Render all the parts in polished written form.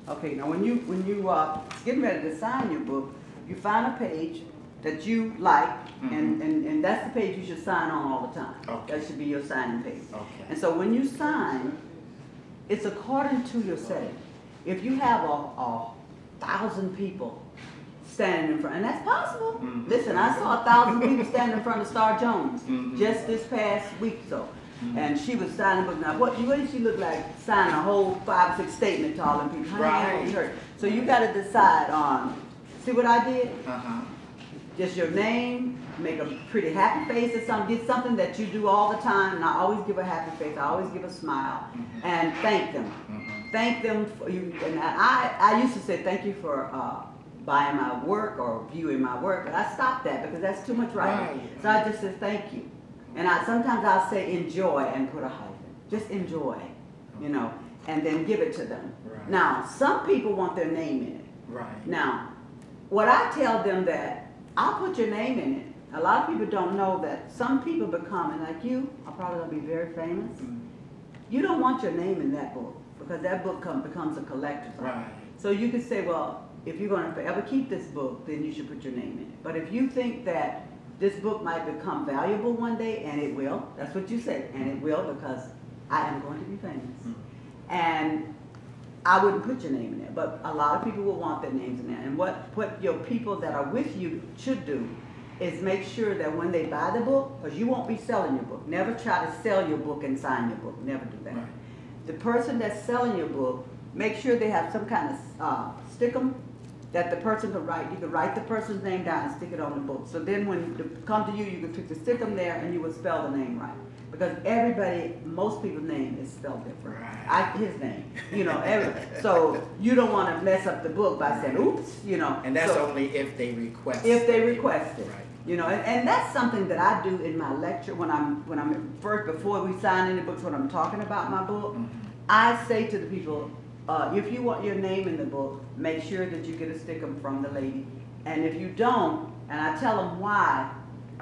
Okay, now when you getting ready to sign your book, you find a page that you like, and that's the page you should sign on all the time. Okay. That should be your signing page. Okay. And so when you sign, it's according to your setting. If you have a 1,000 people standing in front, and that's possible. Listen, I saw 1,000 people standing in front of Star Jones just this past week, so. And she was signing books. Now, what did she look like signing a whole 5 or 6 statement to all them people? Right. So you got to decide on. See what I did? Uh-huh. Just your name, make a pretty happy face or something. Get something that you do all the time. And I always give a happy face. I always give a smile, and thank them. Thank them for you. And I used to say thank you for buying my work or viewing my work, but I stopped that because that's too much writing. So I just said thank you. And sometimes I'll say enjoy and put a hyphen. Just enjoy, you know, and then give it to them. Right. Now, some people want their name in it. Right. Now, what I tell them that I'll put your name in it. A lot of people don't know that some people become, and like you, are probably going to be very famous. You don't want your name in that book because that book becomes a collector's item. Right. So you could say, well, if you're going to forever keep this book, then you should put your name in it. But if you think that this book might become valuable one day, and it will, that's what you said, and it will because I am going to be famous. And I wouldn't put your name in there, but a lot of people will want their names in there. And what your people that are with you should do is make sure that when they buy the book, because you won't be selling your book, never try to sell your book and sign your book, never do that. Right. The person that's selling your book, make sure they have some kind of stick-em that the person could write. You could write the person's name down and stick it on the book. So then when they come to you, you could pick stick them there and you would spell the name right. Because most people's name is spelled different. Right. His name, you know, so you don't want to mess up the book by saying, oops, you know. And that's so, only if they request. if they request it. Right. You know, and that's something that I do in my lecture when I'm first, before we sign any books, when I'm talking about my book, I say to the people, if you want your name in the book, make sure that you get a sticker from the lady. And if you don't, and I tell them why,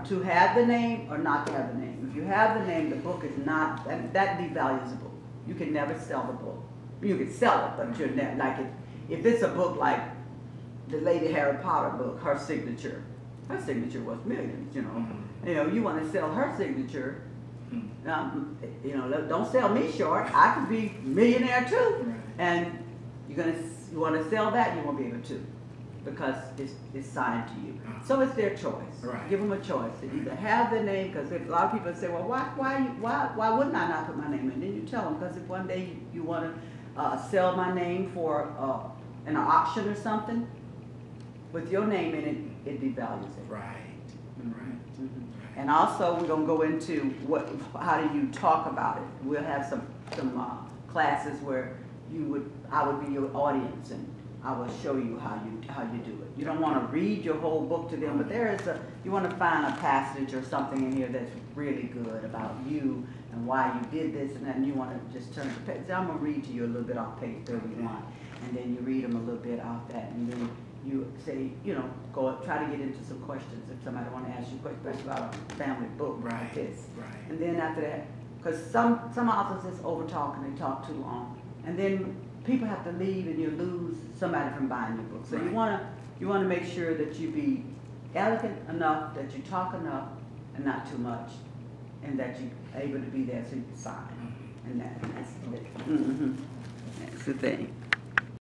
to have the name or not to have the name. If you have the name, the book is not, that devalues the book. You can never sell the book. You can sell it, but you're never, like if it's a book like the Lady Harry Potter book, her signature was millions, you know. You know, you want to sell her signature, you know, don't sell me short. I could be millionaire too. Right. And you want to sell that, you won't be able to because it's signed to you. So it's their choice. Right. Give them a choice to either have their name, because a lot of people say, well, why wouldn't I not put my name in? Then you tell them, because if one day you want to sell my name for an auction or something, with your name in it, it devalues it. Right. Right. And also, we're going to go into how do you talk about it. We'll have some classes where I would be your audience, and I will show you how you do it. You don't want to read your whole book to them, but you want to find a passage or something in here that's really good about you and why you did this and that, and you want to just turn the page. So I'm going to read to you a little bit off page 31, and then you read them a little bit off that, and then you say, you know, try to get into some questions if somebody want to ask you questions about a family book like this. Right. And then after that, because some authors just over talk and they talk too long, and then people have to leave and you lose somebody from buying your book. So you want to make sure that you be elegant enough, that you talk enough and not too much, and that you're able to be there so you can sign. And that's the thing.